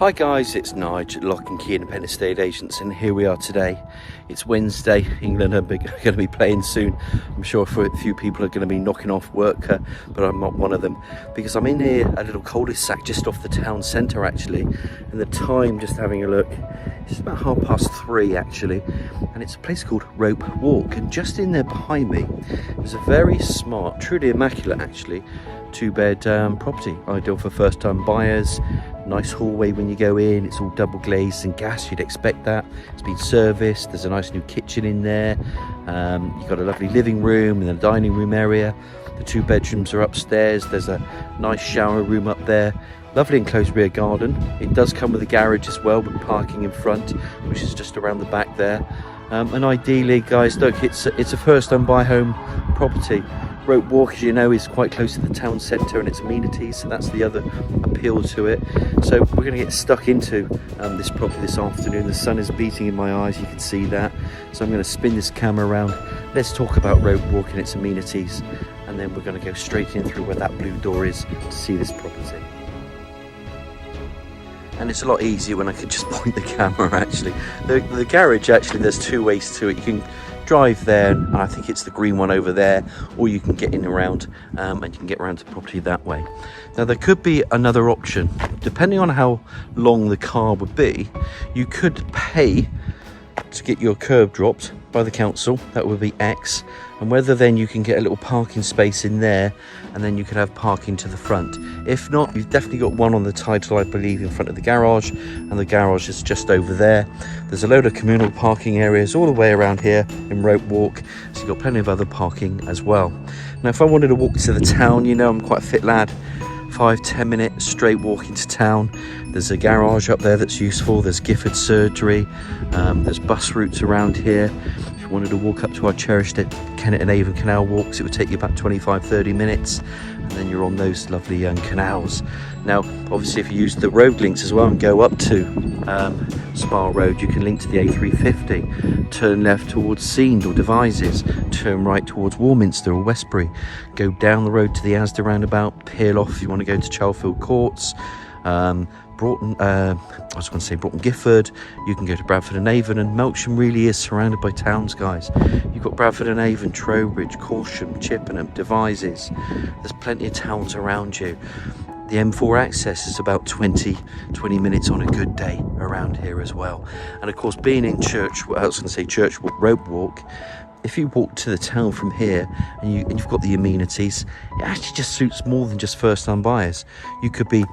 Hi guys, it's Nigel at 𝘆cie𝗂𝗿 Estate Agents, and here we are today. It's Wednesday. England are going to be playing soon. I'm sure for a few people are going to be knocking off work, but I'm not one of them, because I'm in here, a little cul-de-sac just off the town centre actually, and the time, just having a look, it's about 3:30 actually, and it's a place called Rope Walk, and just in there behind me is a very smart, truly immaculate actually, two-bed property, ideal for first-time buyers. Nice hallway when you go in, it's all double glazed and gas, you'd expect that. It's been serviced, there's a nice new kitchen in there, you've got a lovely living room and a dining room area. The two bedrooms are upstairs, there's a nice shower room up there, lovely enclosed rear garden. It does come with a garage as well, with parking in front, which is just around the back there. And ideally guys, look, it's a first time buy home property. Rope Walk, as you know, is quite close to the town centre and its amenities, so that's the other appeal to it. So we're going to get stuck into this property this afternoon. The sun is beating in my eyes, you can see that. So I'm going to spin this camera around. Let's talk about Rope Walk and its amenities, and then we're going to go straight in through where that blue door is to see this property. And it's a lot easier when I can just point the camera actually. The garage, actually, there's two ways to it. You can drive there, and I think it's the green one over there, or you can get in around and you can get around to the property that way. Now there could be another option, depending on how long the car would be. You could pay to get your curb dropped by the council, that would be X, and whether then you can get a little parking space in there, and then you could have parking to the front. If not, you've definitely got one on the title, I believe, in front of the garage, and the garage is just over there. There's a load of communal parking areas all the way around here in Rope Walk, so you've got plenty of other parking as well. Now if I wanted to walk to the town, you know I'm quite a fit lad, 5-10 minutes straight walk into town. There's a garage up there that's useful, there's Gifford surgery, there's bus routes around here. If you wanted to walk up to our cherished 𝘀𝗿𝗿𝗶𝗶 canal walks, it would take you about 25-30 minutes, and then you're on those lovely canals. Now obviously if you use the road links as well and go up to Spa Road, you can link to the A350, turn left towards 𝘀𝗂𝗿𝗶𝗿 or 𝘊𝗍𝗍𝗍, turn right towards Warminster or Westbury, go down the road to the Asda roundabout, peel off if you want to go to Chalfield Courts, Broughton, Broughton Gifford. You can go to Bradford and Avon, and Melksham really is surrounded by towns, guys. You've got Bradford and Avon, Trowbridge, Corsham, Chippenham, Devizes. There's plenty of towns around you. The M4 access is about 20 minutes on a good day around here as well. And of course, being in Rope Walk, if you walk to the town from here and you've got the amenities, it actually just suits more than just first-time buyers. You could be,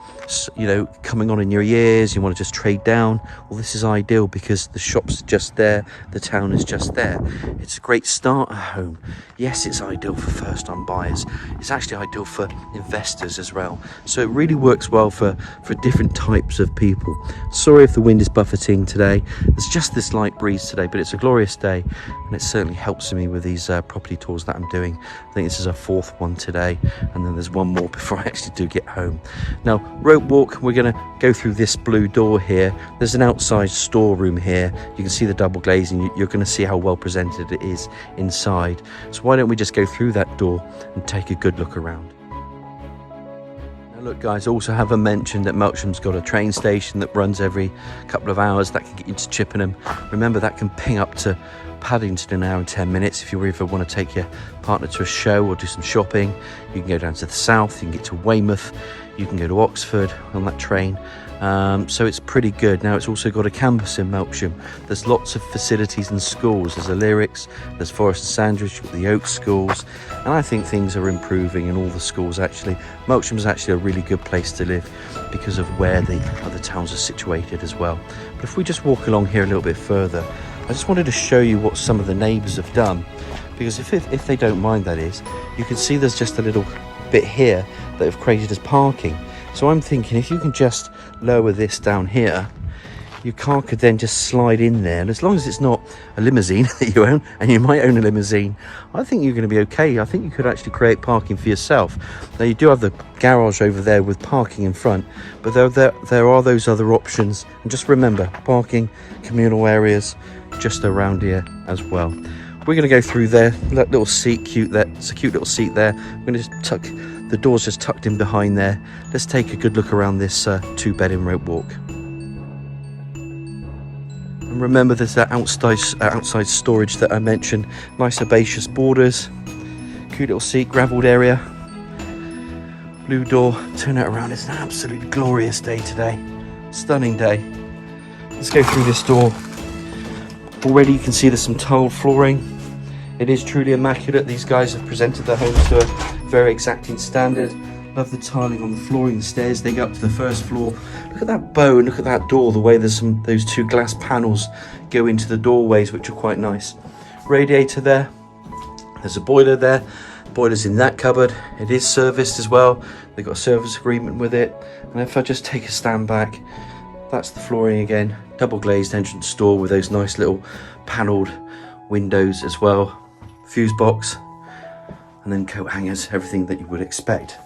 you know, coming on in your years, you want to just trade down. Well, this is ideal because the shop's just there, the town is just there. It's a great starter home. Yes, it's ideal for first-time buyers. It's actually ideal for investors as well. So it really works well for different types of people. Sorry if the wind is buffeting today. There's just this light breeze today, but it's a glorious day, and it certainly helps me with these property tours that I'm doing. I think this is our fourth one today, and then there's one more before I actually do get home. Now Rope Walk, we're going to go through this blue door here. There's an outside storeroom here. You can see the double glazing. You're going to see how well presented it is inside. So why don't we just go through that door and take a good look around. Look guys, also haven't mentioned that Melksham's got a train station that runs every couple of hours that can get you to Chippenham. Remember, that can ping up to Paddington in an hour and 10 minutes if you either want to take your partner to a show or do some shopping. You can go down to the south, you can get to Weymouth, you can go to Oxford on that train. So it's pretty good. Now it's also got a campus in Melksham. There's lots of facilities and schools. There's a Lyrics, there's Forest and Sandwich, you've got the Oak schools, and I think things are improving in all the schools actually. Melksham is actually a really good place to live because of where the other towns are situated as well. But if we just walk along here a little bit further, I just wanted to show you what some of the neighbours have done, because if they don't mind, that is, you can see there's just a little bit here that have created as parking. So I'm thinking if you can just lower this down here, your car could then just slide in there, and as long as it's not a limousine that you own, and you might own a limousine, I think you're going to be okay. I think you could actually create parking for yourself. Now you do have the garage over there with parking in front, but there are those other options, and just remember, parking, communal areas just around here as well. We're going to go through there. That little seat, cute. It's a cute little seat there. We're going to just tuck the door's just tucked in behind there. Let's take a good look around this two-bed in Rope Walk. And remember, there's that outside storage that I mentioned. Nice herbaceous borders. 𝘀𝗲𝗹𝗶𝗶𝗴, gravelled area. Blue door. Turn it around. It's an absolutely glorious day today. Stunning day. Let's go through this door. Already you can see there's some tiled flooring. It is truly immaculate. These guys have presented their home to a very exacting standard. Love the tiling on the flooring, the stairs, they go up to the first floor. Look at that bow and look at that door, the way those two glass panels go into the doorways, which are quite nice. Radiator there. There's a boiler there. Boiler's in that cupboard. It is serviced as well. They've got a service agreement with it. And if I just take a stand back, that's the flooring again. Double glazed entrance door with those nice little panelled windows as well. Fuse box. And then coat hangers, everything that you would expect.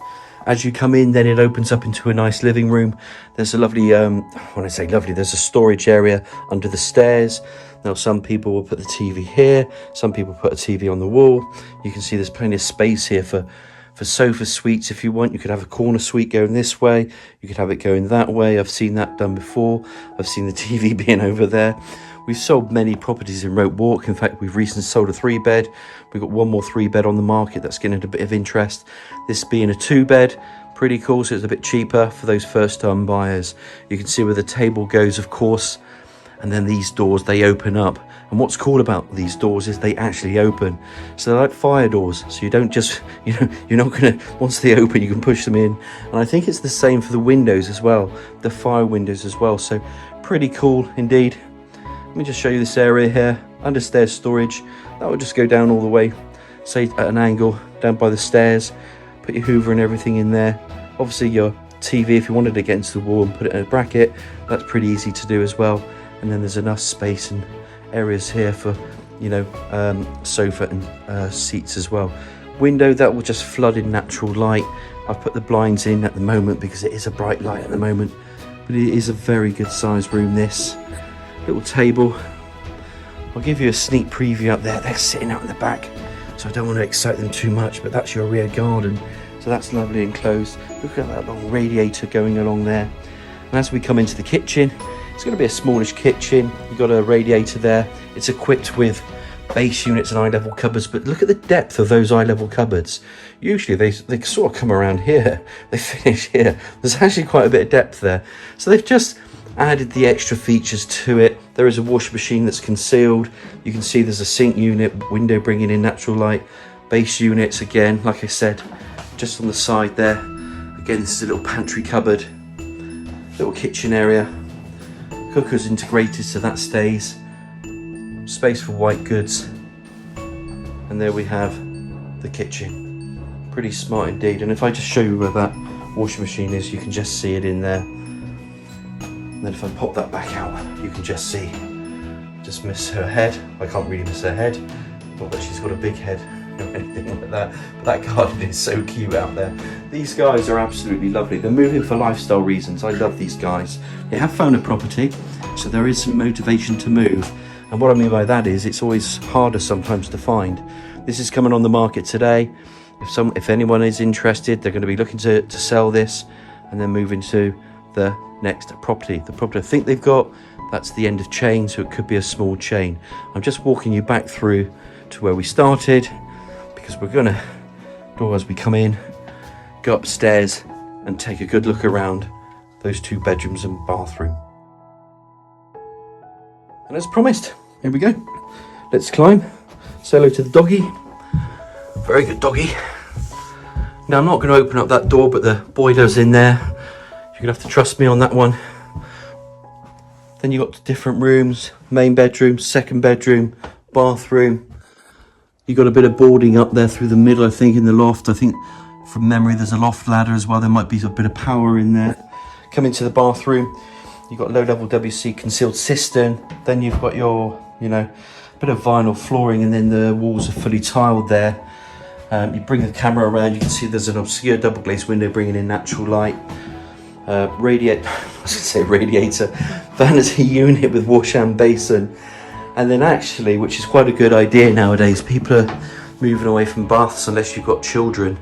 As you come in, then it opens up into a nice living room. There's a lovely, when I say lovely, there's a storage area under the stairs. Now, some people will put the TV here. Some people put a TV on the wall. You can see there's plenty of space here for sofa suites if you want. You could have a corner suite going this way. You could have it going that way. I've seen that done before. I've seen the TV being over there. We've sold many properties in Rope Walk. In fact, we've recently sold a 3-bed. We've got one more 3-bed on the market that's getting a bit of interest. This being a 2-bed, pretty cool, so it's a bit cheaper for those first-time buyers. You can see where the table goes, of course, and then these doors, they open up. And what's cool about these doors is they actually open. So they're like fire doors, so you don't just, you're not gonna, once they open, you can push them in. And I think it's the same for the windows as well, the fire windows as well. So pretty cool indeed. Let me just show you this area here, understairs storage. That will just go down all the way, say at an angle, down by the stairs. Put your Hoover and everything in there. Obviously your TV, if you wanted it against the wall and put it in a bracket, that's pretty easy to do as well. And then there's enough space and areas here for, sofa and seats as well. Window that will just flood in natural light. I've put the blinds in at the moment because it is a bright light at the moment, but it is a very good sized room, this. Little table. I'll give you a sneak preview up there. They're sitting out in the back, so I don't want to excite them too much, but that's your rear garden. So that's lovely enclosed. Look at that long radiator going along there. And as we come into the kitchen, it's going to be a smallish kitchen. You've got a radiator there. It's equipped with base units and eye-level cupboards, but look at the depth of those eye-level cupboards. Usually they sort of come around here. They finish here. There's actually quite a bit of depth there. So they've just added the extra features to it. There is a washing machine that's concealed. You can see there's a sink unit, window bringing in natural light, base units again, like I said, just on the side there. Again, this is a little pantry cupboard, little kitchen area, cookers integrated so that stays, space for white goods, and there we have the kitchen. Pretty smart indeed. And if I just show you where that washing machine is, you can just see it in there. And then if I pop that back out, you can just see, just miss her head. I can't really miss her head, not that she's got a big head or anything like that, but that garden is so cute out there. These guys are absolutely lovely. They're moving for lifestyle reasons. I love these guys. They have found a property, so there is some motivation to move. And what I mean by that is it's always harder sometimes to find. This is coming on the market today. If anyone is interested, they're going to be looking to sell this and then move into the next property. The property I think they've got, that's the end of chain, so it could be a small chain. I'm just walking you back through to where we started, because we're gonna as we come in, go upstairs and take a good look around those 2 bedrooms and bathroom. And as promised, here we go. Let's climb. Say hello to the doggy. Very good doggy. Now I'm not going to open up that door, but the boiler's in there. You're going to have to trust me on that one. Then you've got different rooms, main bedroom, second bedroom, bathroom. You've got a bit of boarding up there through the middle, I think, in the loft. I think from memory there's a loft ladder as well. There might be a bit of power in there. Come into the bathroom. You've got low-level WC concealed cistern. Then you've got your, bit of vinyl flooring, and then the walls are fully tiled there. You bring the camera around, you can see there's an obscure double glazed window bringing in natural light. Radiator, vanity unit with wash and basin. And then actually, which is quite a good idea nowadays, people are moving away from baths unless you've got children.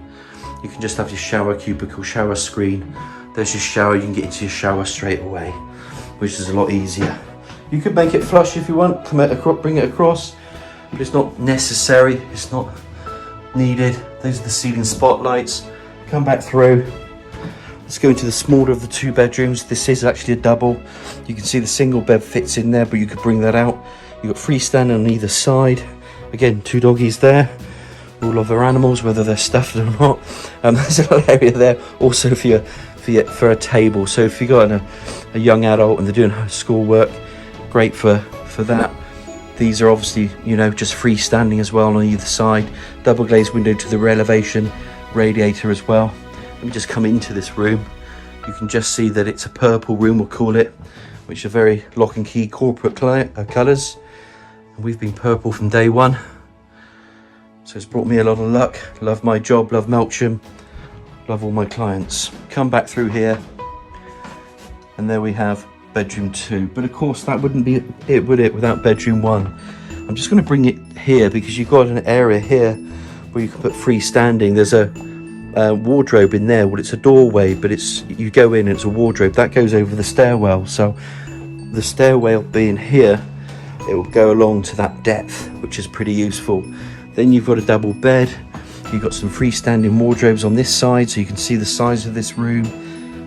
You can just have your shower cubicle, shower screen. There's your shower, you can get into your shower straight away, which is a lot easier. You could make it flush if you want, bring it across, but it's not necessary, it's not needed. Those are the ceiling spotlights. Come back through. Let's go into the smaller of the 2 bedrooms. This is actually a double. You can see the single bed fits in there, but you could bring that out. You've got freestanding on either side. Again, 2 doggies there. All love their animals, whether they're stuffed or not. There's a little area there also for a table. So if you've got a young adult and they're doing schoolwork, great for that. These are obviously, you know, just freestanding as well on either side. Double glazed window to the rear elevation, radiator as well. Let me just come into this room. You can just see that it's a purple room, we'll call it, which are very lock and key corporate colours. And we've been purple from day one. So it's brought me a lot of luck. Love my job, love Melksham, love all my clients. Come back through here, and there we have bedroom 2. But of course that wouldn't be it, would it, without bedroom 1. I'm just going to bring it here because you've got an area here where you can put freestanding. There's a wardrobe in there. Well, it's a doorway, but you go in and it's a wardrobe that goes over the stairwell. So the stairwell being here, it will go along to that depth, which is pretty useful. Then you've got a double bed. You've got some freestanding wardrobes on this side, so you can see the size of this room.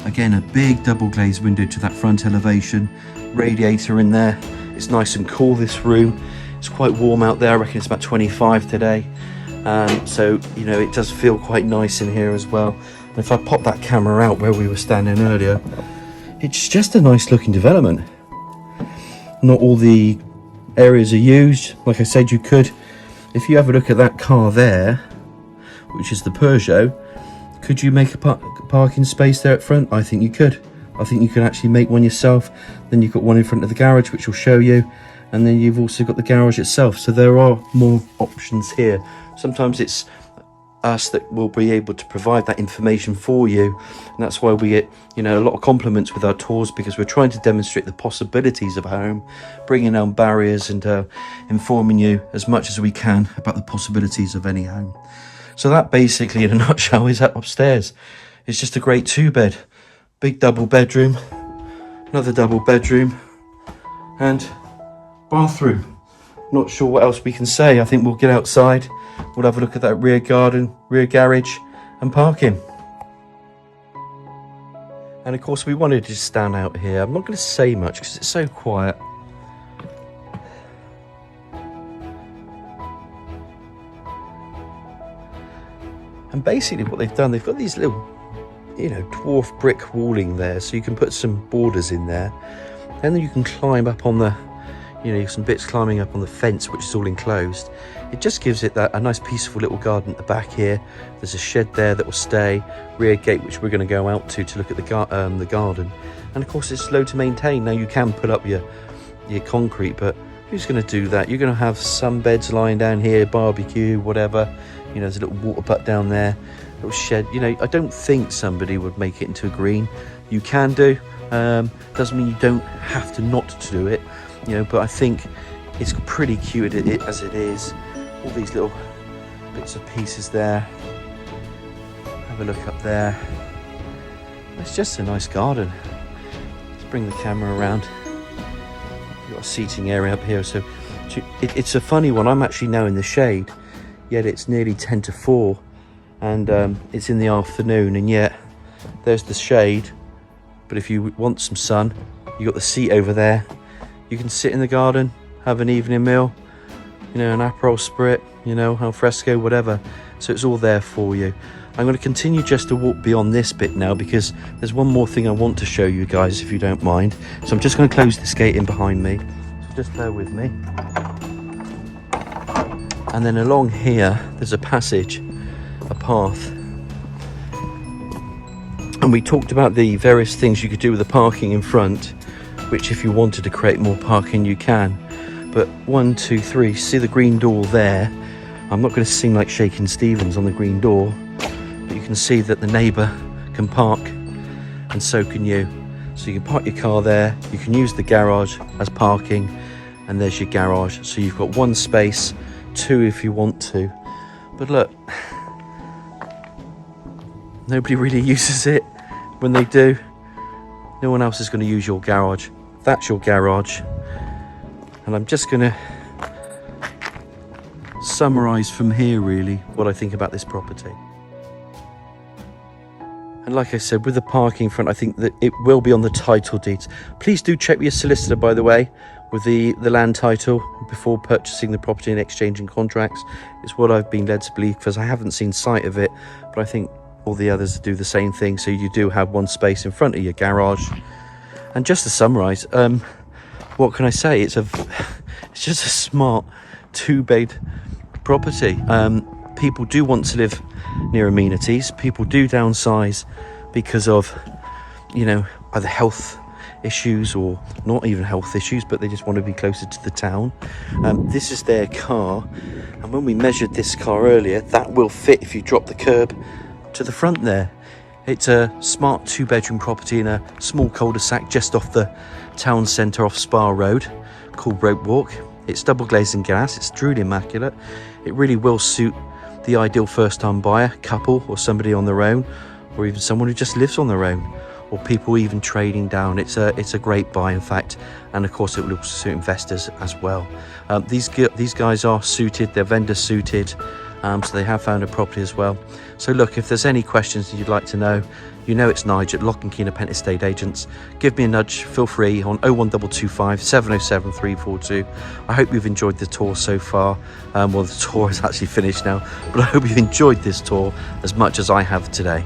Again, a big double glazed window to that front elevation. Radiator in there. It's nice and cool, this room. It's quite warm out there. I reckon it's about 25 today. So, you know, it does feel quite nice in here as well. And if I pop that camera out where we were standing earlier, it's just a nice looking development. Not all the areas are used. Like I said, you could, if you have a look at that car there, which is the Peugeot, could you make a parking space there at front? I think you could. I think you could actually make one yourself. Then you've got one in front of the garage, which will show you. And then you've also got the garage itself. So there are more options here. Sometimes it's us that will be able to provide that information for you. And that's why we get, you know, a lot of compliments with our tours, because we're trying to demonstrate the possibilities of a home, bringing down barriers and informing you as much as we can about the possibilities of any home. So that basically in a nutshell is that upstairs. It's just a great 2-bed, big double bedroom, another double bedroom, and bathroom. Not sure what else we can say. I think we'll get outside, we'll have a look at that rear garden, rear garage and parking. And of course we wanted to just stand out here. I'm not going to say much because it's so quiet. And basically what they've done, they've got these little, you know, dwarf brick walling there, so you can put some borders in there, and then you can climb up on the, you know, some bits climbing up on the fence, which is all enclosed. It just gives it that a nice peaceful little garden at the back here. There's a shed there that will stay, rear gate which we're going to go out to look at the garden, and of course it's low to maintain. Now you can put up your concrete, but who's going to do that? You're going to have some beds lying down here, barbecue, whatever. You know, there's a little water butt down there, little shed. You know, I don't think somebody would make it into a green. You can do. Doesn't mean you don't have to not to do it. You know, but I think it's pretty cute as it is. All these little bits and pieces there. Have a look up there. It's just a nice garden. Let's bring the camera around. You've got a seating area up here, so it's a funny one. I'm actually now in the shade, yet it's nearly 10 to 4, and it's in the afternoon, and yet there's the shade. But if you want some sun, you've got the seat over there. You can sit in the garden, have an evening meal, you know, an Aperol Spritz, you know, al fresco, whatever. So it's all there for you. I'm going to continue just to walk beyond this bit now, because there's one more thing I want to show you guys, if you don't mind. So I'm just going to close this gate in behind me. So just bear with me. And then along here, there's a passage, a path. And we talked about the various things you could do with the parking in front, which if you wanted to create more parking, you can. But 1, 2, 3, see the green door there? I'm not going to sing like Shakin' Stevens on the green door, but you can see that the neighbour can park, and so can you. So you can park your car there, you can use the garage as parking, and there's your garage. So you've got 1 space, 2 if you want to. But look, nobody really uses it. When they do, no one else is going to use your garage. That's your garage. And I'm just going to summarise from here really what I think about this property. And like I said, with the parking front, I think that it will be on the title deeds. Please do check with your solicitor, by the way, with the land title before purchasing the property and exchanging contracts. It's what I've been led to believe, because I haven't seen sight of it, but I think all the others do the same thing. So you do have one space in front of your garage. And just to summarise, what can I say? It's just a smart 2-bed property. People do want to live near amenities. People do downsize because of, either health issues or not even health issues, but they just want to be closer to the town. This is their car, and when we measured this car earlier, that will fit if you drop the curb to the front there. It's a smart 2-bedroom property in a small cul-de-sac just off the town centre off Spa Road called Rope Walk. It's double glazing gas. It's truly immaculate. It really will suit the ideal first-time buyer, couple, or somebody on their own, or even someone who just lives on their own, or people even trading down. It's a great buy, in fact, and of course it will also suit investors as well. These guys are suited. They're vendor suited, so they have found a property as well. So look, if there's any questions that you'd like to know, it's Nigel at 𝘆𝗵𝗶𝗶𝗶𝗶 Estate Agents. Give me a nudge, feel free, on 01225 707 342. I hope you've enjoyed the tour so far. Well, the tour is actually finished now, but I hope you've enjoyed this tour as much as I have today.